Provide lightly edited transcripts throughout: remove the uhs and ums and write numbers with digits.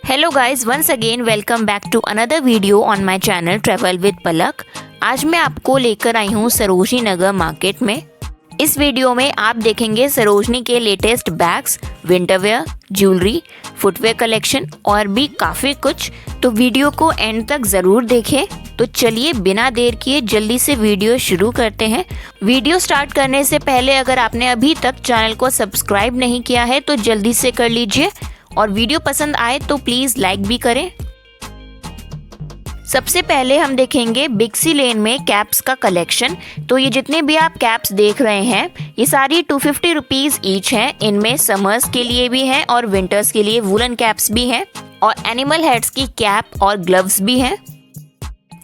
Hello guys, once again welcome back to another video on my channel travel with Palak. आज मैं आपको लेकर आई हूँ सरोजनी नगर मार्केट में। इस वीडियो में आप देखेंगे सरोजनी के latest bags, winterwear, jewellery, footwear collection और भी काफ़ी कुछ। तो वीडियो को एंड तक ज़रूर देखें। तो चलिए बिना देर किए जल्दी से वीडियो शुरू करते हैं। वीडियो स्टार्ट करने से पहले अगर आपने अभी तक चैनल को सब्सक्राइब नहीं किया है तो जल्दी से कर लीजिए और वीडियो पसंद आए तो प्लीज़ लाइक भी करें। सबसे पहले हम देखेंगे बिग सी लेन में कैप्स का कलेक्शन। तो ये जितने भी आप कैप्स देख रहे हैं ये सारी 250 रुपीज़ ईच हैं। इनमें समर्स के लिए भी हैं और विंटर्स के लिए वुलन कैप्स भी हैं और एनिमल हेड्स की कैप और ग्लव्स भी हैं।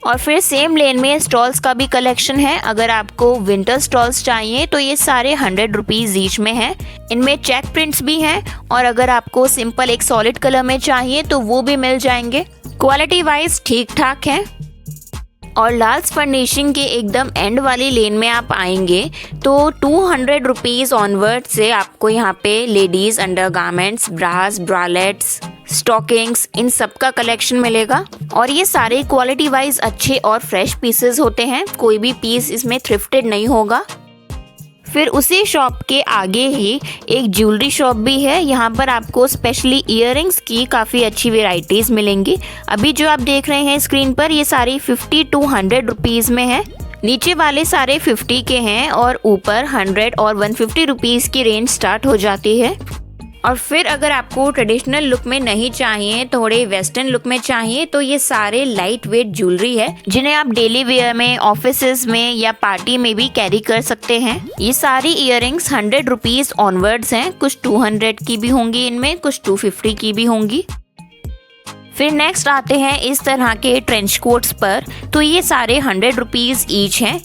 और फिर सेम लेन में स्टॉल्स का भी कलेक्शन है। अगर आपको विंटर स्टॉल्स चाहिए तो ये सारे 100 रुपीज़ ईच में हैं। इनमें चेक प्रिंट्स भी हैं और अगर आपको सिंपल एक सॉलिड कलर में चाहिए तो वो भी मिल जाएंगे। क्वालिटी वाइज ठीक ठाक है। और लार्ज फर्निशिंग के एकदम एंड वाली लेन में आप आएंगे तो 200 रुपीज़ ऑनवर्ड से आपको यहाँ पे लेडीज़ अंडरगारमेंट्स, ब्रास, ब्रालेट्स, स्टॉकिंग्स, इन सब का कलेक्शन मिलेगा। और ये सारे क्वालिटी वाइज अच्छे और फ्रेश पीसेस होते हैं। कोई भी पीस इसमें थ्रिफ्टेड नहीं होगा। फिर उसी शॉप के आगे ही एक ज्वेलरी शॉप भी है। यहाँ पर आपको स्पेशली इयररिंग्स की काफ़ी अच्छी वेराइटीज़ मिलेंगी। अभी जो आप देख रहे हैं स्क्रीन पर ये सारी 50 to 100 रुपीज़ में है। नीचे वाले सारे 50 के हैं और ऊपर 100 और 150 रुपीज़ की रेंज स्टार्ट हो जाती है। और फिर अगर आपको ट्रेडिशनल लुक में नहीं चाहिए, थोड़े वेस्टर्न लुक में चाहिए तो ये सारे लाइट वेट ज्वेलरी है जिन्हें आप डेली वेयर में, ऑफिसेज में या पार्टी में भी कैरी कर सकते हैं। ये सारी इयररिंग्स 100 रुपीज़ ऑनवर्ड्स हैं। कुछ 200 की भी होंगी इनमें, कुछ 250 की भी होंगी। फिर नेक्स्ट आते हैं इस तरह के ट्रेंच कोट्स पर। तो ये सारे 100 रुपीज़ ईच हैं।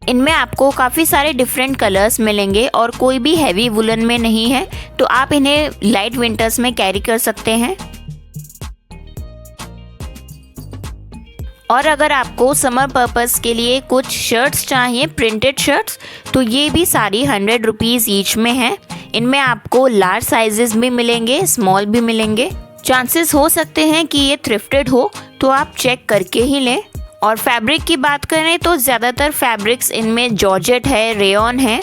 इनमें आपको काफ़ी सारे डिफरेंट कलर्स मिलेंगे और कोई भी हैवी वुलन में नहीं है, तो आप इन्हें लाइट विंटर्स में कैरी कर सकते हैं। और अगर आपको समर पर्पस के लिए कुछ शर्ट्स चाहिए, प्रिंटेड शर्ट्स, तो ये भी सारी 100 रुपीज़ ईच में है। इनमें आपको लार्ज साइजेस भी मिलेंगे, स्मॉल भी मिलेंगे। चांसेस हो सकते हैं कि ये थ्रिफ्टेड हो, तो आप चेक करके ही लें। और फैब्रिक की बात करें तो ज़्यादातर फैब्रिक्स इनमें जॉर्जेट है, रेयॉन है।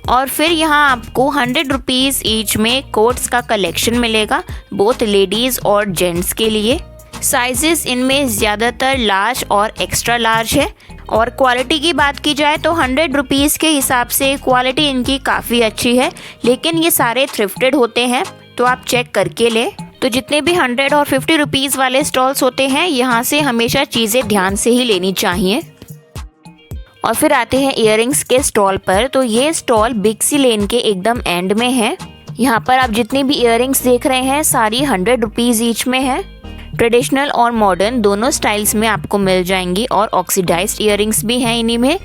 और फिर यहाँ आपको 100 रुपीज़ ईच में कोट्स का कलेक्शन मिलेगा, बोथ लेडीज़ और जेंट्स के लिए। साइजेस इनमें ज़्यादातर लार्ज और एक्स्ट्रा लार्ज है। और क्वालिटी की बात की जाए तो 100 रुपीज़ के हिसाब से क्वालिटी इनकी काफ़ी अच्छी है, लेकिन ये सारे थ्रिफ्टेड होते हैं, तो आप चेक करके लें। तो जितने भी 100 और 50 रुपीज़ वाले स्टॉल्स होते हैं यहाँ से हमेशा चीज़ें ध्यान से ही लेनी चाहिए। और फिर आते हैं इयररिंग्स के स्टॉल पर। तो ये स्टॉल बिग सी लेन के एकदम एंड में है। यहाँ पर आप जितनी भी इयररिंग्स देख रहे हैं सारी 100 रुपीज़ ईच में है। ट्रेडिशनल और मॉडर्न दोनों स्टाइल्स में आपको मिल जाएंगी और ऑक्सीडाइज्ड इयररिंग्स भी हैं इन्हीं में।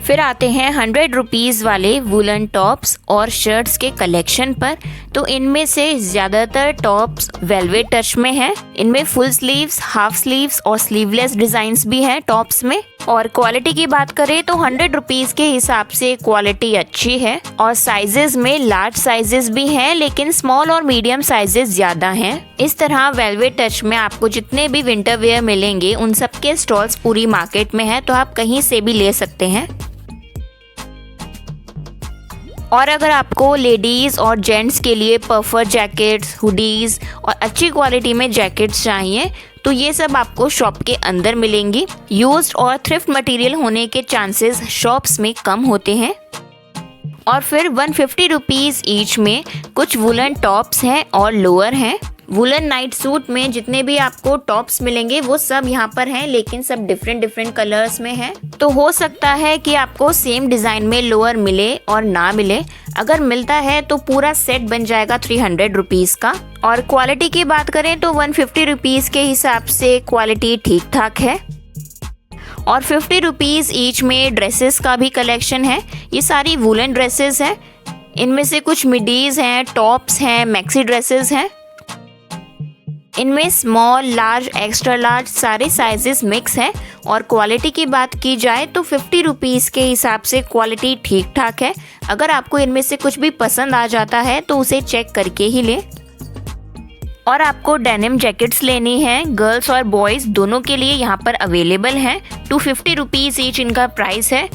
फिर आते हैं 100 रुपीज़ वाले वुलन टॉप्स और शर्ट्स के कलेक्शन पर। तो इनमें से ज़्यादातर टॉप्स वेलवेट टच में हैं। इनमें फुल स्लीव्स, हाफ स्लीव्स और स्लीवलेस डिज़ाइंस भी हैं टॉप्स में। और क्वालिटी की बात करें तो 100 रुपीज़ के हिसाब से क्वालिटी अच्छी है। और साइजेस में लार्ज साइजेस भी हैं, लेकिन स्मॉल और मीडियम साइजेस ज़्यादा हैं। इस तरह वेलवेट टच में आपको जितने भी विंटर वेयर मिलेंगे उन सब के स्टॉल्स पूरी मार्केट में है, तो आप कहीं से भी ले सकते हैं। और अगर आपको लेडीज़ और जेंट्स के लिए पफर जैकेट्स, हुडीज़ और अच्छी क्वालिटी में जैकेट्स चाहिए तो ये सब आपको शॉप के अंदर मिलेंगी। यूज्ड और थ्रिफ्ट मटेरियल होने के चांसेस शॉप्स में कम होते हैं। और फिर 150 रुपीज़ ईच में कुछ वुलन टॉप्स हैं और लोअर हैं। वुलन नाइट सूट में जितने भी आपको टॉप्स मिलेंगे वो सब यहाँ पर हैं, लेकिन सब डिफरेंट कलर्स में हैं। तो हो सकता है कि आपको सेम डिज़ाइन में लोअर मिले और ना मिले। अगर मिलता है तो पूरा सेट बन जाएगा 300 रुपीज़ का। और क्वालिटी की बात करें तो 150 रुपीज़ के हिसाब से क्वालिटी ठीक ठाक है। और 50 रुपीज़ ईच में ड्रेसेस का भी कलेक्शन है। ये सारी वुलन ड्रेसेस हैं। इनमें से कुछ मिडीज़ हैं, टॉप्स हैं, मैक्सी ड्रेसेस हैं। इनमें स्मॉल, लार्ज, एक्स्ट्रा लार्ज सारे साइजेस मिक्स हैं। और क्वालिटी की बात की जाए तो 50 रुपीज़ के हिसाब से क्वालिटी ठीक ठाक है। अगर आपको इनमें से कुछ भी पसंद आ जाता है तो उसे चेक करके ही लें। और आपको डेनिम जैकेट्स लेनी है, गर्ल्स और बॉयज दोनों के लिए यहाँ पर अवेलेबल हैं। 250 रुपीज़ ईच इनका प्राइस है।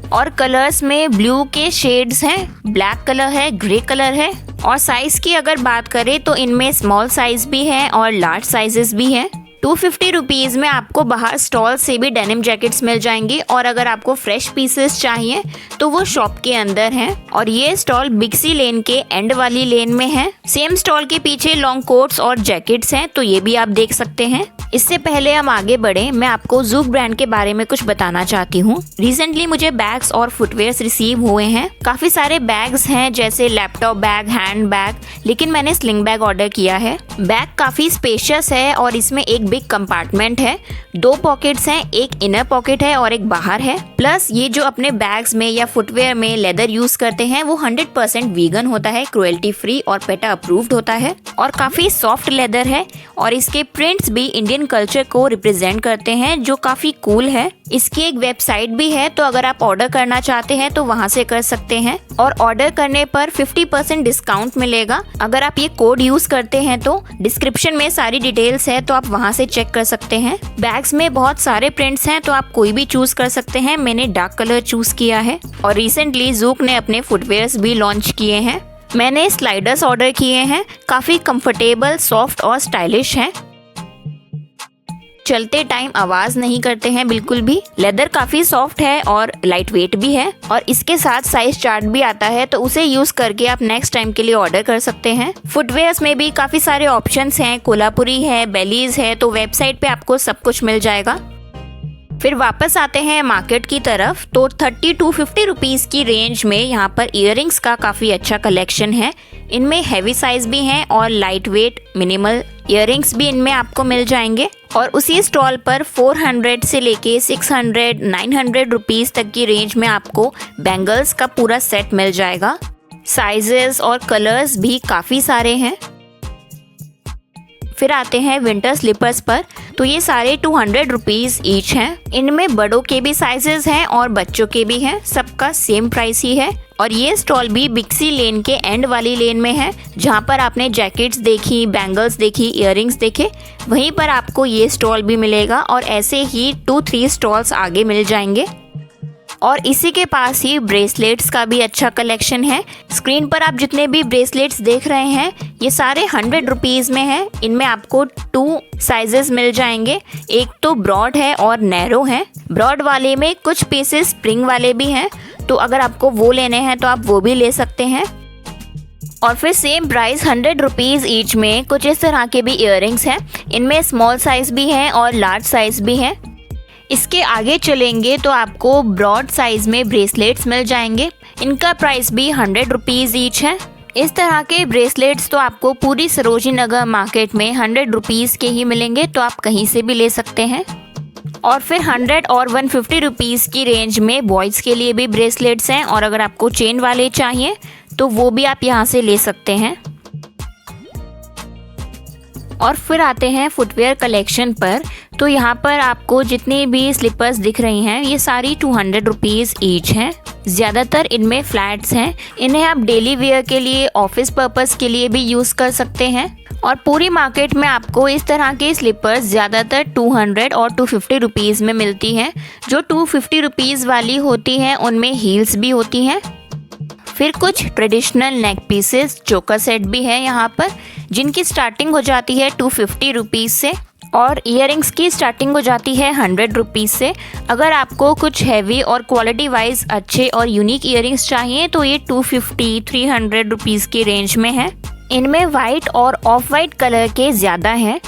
और कलर्स में ब्लू के शेड्स हैं, ब्लैक कलर है, ग्रे कलर है। और साइज़ की अगर बात करें तो इनमें स्मॉल साइज़ भी है और लार्ज साइजेस भी हैं। 250 रुपीज़ में आपको बाहर स्टॉल से भी डेनिम जैकेट्स मिल जाएंगी और अगर आपको फ्रेश पीसेस चाहिए तो वो शॉप के अंदर हैं। और ये स्टॉल बिक्सी लेन के एंड वाली लेन में है। सेम स्टॉल के पीछे लॉन्ग कोट्स और जैकेट्स हैं, तो ये भी आप देख सकते हैं। इससे पहले हम आगे बढ़े, मैं आपको ज़ूक ब्रांड के बारे में कुछ बताना चाहती हूँ। रिसेंटली मुझे बैग्स और फुटवेयर्स रिसीव हुए हैं। काफ़ी सारे बैग्स हैं जैसे लैपटॉप बैग, हैंड बैग, लेकिन मैंने स्लिंग बैग ऑर्डर किया है। बैग काफ़ी स्पेशियस है और इसमें एक बिग कंपार्टमेंट है, 2 पॉकेट्स हैं, एक इनर पॉकेट है और एक बाहर है। प्लस ये जो अपने बैग्स में या फुटवेयर में लेदर यूज करते हैं वो 100% वीगन होता है, क्रुएल्टी फ्री और पेटा अप्रूव्ड होता है और काफ़ी सॉफ्ट लेदर है। और इसके प्रिंट्स भी इंडियन कल्चर को रिप्रेजेंट करते हैं, जो काफ़ी कूल है। इसकी एक वेबसाइट भी है, तो अगर आप ऑर्डर करना चाहते हैं तो वहां से कर सकते हैं और ऑर्डर करने पर 50% डिस्काउंट मिलेगा। अगर आप ये कोड यूज करते हैं तो डिस्क्रिप्शन में सारी डिटेल्स है, तो आप वहां से चेक कर सकते हैं। बैग्स में बहुत सारे प्रिंट्स हैं, तो आप कोई भी चूज कर सकते हैं। मैंने डार्क कलर चूज किया है। और रिसेंटली ज़ूक ने अपने फुटवेयर्स भी लॉन्च किए हैं। मैंने स्लाइडर्स ऑर्डर किए हैं, काफ़ी कंफर्टेबल, सॉफ्ट और स्टाइलिश हैं। चलते टाइम आवाज़ नहीं करते हैं बिल्कुल भी। लेदर काफ़ी सॉफ्ट है और लाइट वेट भी है और इसके साथ साइज चार्ट भी आता है, तो उसे यूज़ करके आप नेक्स्ट टाइम के लिए ऑर्डर कर सकते हैं। फुटवेयर्स में भी काफ़ी सारे ऑप्शंस हैं, कोल्हापुरी है, बेलीज है, तो वेबसाइट पे आपको सब कुछ मिल जाएगा। फिर वापस आते हैं मार्केट की तरफ, तो 30 to 50 रुपीज़ की रेंज में यहाँ पर इयररिंग्स का काफ़ी अच्छा कलेक्शन है। इनमें हैवी साइज भी हैं और लाइट वेट मिनिमल इयररिंग्स भी इनमें आपको मिल जाएंगे। और उसी स्टॉल पर 400 से लेके 600, 900 रुपीज़ तक की रेंज में आपको बैंगल्स का पूरा सेट मिल जाएगा। साइजेस और कलर्स भी काफ़ी सारे हैं। फिर आते हैं विंटर स्लीपर्स पर, तो ये सारे 200 रुपीज़ ईच हैं। इनमें बड़ों के भी साइजेस हैं और बच्चों के भी हैं, सबका सेम प्राइस ही है। और ये स्टॉल भी बिक्सी लेन के एंड वाली लेन में है, जहाँ पर आपने जैकेट्स देखी, बैंगल्स देखी, इयररिंग्स देखे, वहीं पर आपको ये स्टॉल भी मिलेगा और ऐसे ही 2-3 स्टॉल्स आगे मिल जाएंगे। और इसी के पास ही ब्रेसलेट्स का भी अच्छा कलेक्शन है। स्क्रीन पर आप जितने भी ब्रेसलेट्स देख रहे हैं ये सारे 100 रुपीज़ में है। इनमें आपको 2 साइजेस मिल जाएंगे, एक तो ब्रॉड है और नैरो है। ब्रॉड वाले में कुछ पीसेस स्प्रिंग वाले भी हैं, तो अगर आपको वो लेने हैं तो आप वो भी ले सकते हैं। और फिर सेम प्राइस 100 रुपीज़ ईच में कुछ इस तरह के भी इयररिंग्स हैं। इनमें स्मॉल साइज़ भी हैं और लार्ज साइज़ भी हैं। इसके आगे चलेंगे तो आपको ब्रॉड साइज़ में ब्रेसलेट्स मिल जाएंगे। इनका प्राइस भी 100 रुपीज़ ईच है। इस तरह के ब्रेसलेट्स तो आपको पूरी सरोजिनी नगर मार्केट में 100 रुपीज़ के ही मिलेंगे, तो आप कहीं से भी ले सकते हैं। और फिर 100 और 150 रुपीज़ की रेंज में बॉयज़ के लिए भी ब्रेसलेट्स हैं और अगर आपको चेन वाले चाहिए तो वो भी आप यहाँ से ले सकते हैं। और फिर आते हैं फुटवेयर कलेक्शन पर, तो यहाँ पर आपको जितनी भी स्लीपर्स दिख रही हैं ये सारी 200 रुपीज़ ईच हैं। ज़्यादातर इनमें फ्लैट्स हैं। इन्हें आप डेली वेयर के लिए, ऑफिस पर्पस के लिए भी यूज़ कर सकते हैं। और पूरी मार्केट में आपको इस तरह के स्लीपर्स ज़्यादातर 200 और 250 रुपीज़ में मिलती हैं। जो 250 रुपीज़ वाली होती हैं उनमें हील्स भी होती हैं। फिर कुछ ट्रेडिशनल नेक पीसेस, चोकर सेट भी है यहाँ पर, जिनकी स्टार्टिंग हो जाती है 250 रुपीज़ से और इयररिंग्स की स्टार्टिंग हो जाती है 100 रुपीज़ से। अगर आपको कुछ हैवी और क्वालिटी वाइज अच्छे और यूनिक इयररिंग्स चाहिए तो ये 250, 300 रुपीज़ की रेंज में है। इनमें वाइट और ऑफ वाइट कलर के ज़्यादा हैं।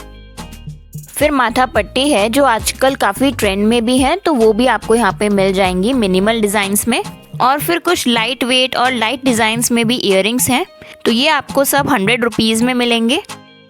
फिर माथा पट्टी है जो आजकल काफ़ी ट्रेंड में भी है, तो वो भी आपको यहाँ पे मिल जाएंगी मिनिमल डिज़ाइंस में। और फिर कुछ लाइट वेट और लाइट डिज़ाइंस में भी इयररिंग्स हैं, तो ये आपको सब 100 रुपीज़ में मिलेंगे।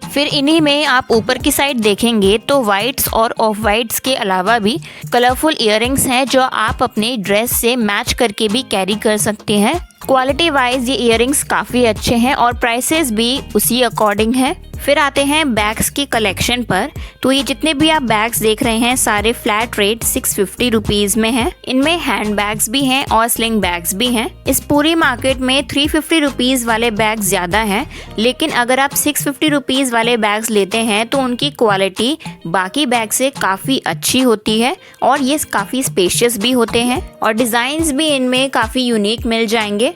फिर इन्हीं में आप ऊपर की साइड देखेंगे तो वाइट्स और ऑफ वाइट्स के अलावा भी कलरफुल इयररिंग्स हैं जो आप अपने ड्रेस से मैच करके भी कैरी कर सकते हैं। क्वालिटी वाइज ये इयररिंग्स काफ़ी अच्छे हैं और प्राइसेस भी उसी अकॉर्डिंग है। फिर आते हैं बैग्स की कलेक्शन पर। तो ये जितने भी आप बैग्स देख रहे हैं सारे फ्लैट रेट 650 रुपीज में हैं। इनमें हैंड बैग्स भी हैं और स्लिंग बैग्स भी हैं। इस पूरी मार्केट में 350 रुपीज वाले बैग ज्यादा हैं, लेकिन अगर आप 650 रुपीज वाले बैग्स लेते हैं तो उनकी क्वालिटी बाकी बैग से काफी अच्छी होती है और ये काफी स्पेशियस भी होते हैं और डिजाइन्स भी इनमें काफी यूनिक मिल जाएंगे।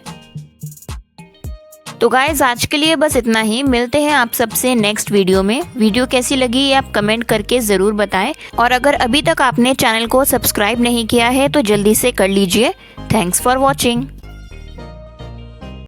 तो गाइज आज के लिए बस इतना ही। मिलते हैं आप सबसे नेक्स्ट वीडियो में। वीडियो कैसी लगी ये आप कमेंट करके ज़रूर बताएं और अगर अभी तक आपने चैनल को सब्सक्राइब नहीं किया है तो जल्दी से कर लीजिए। Thanks for watching.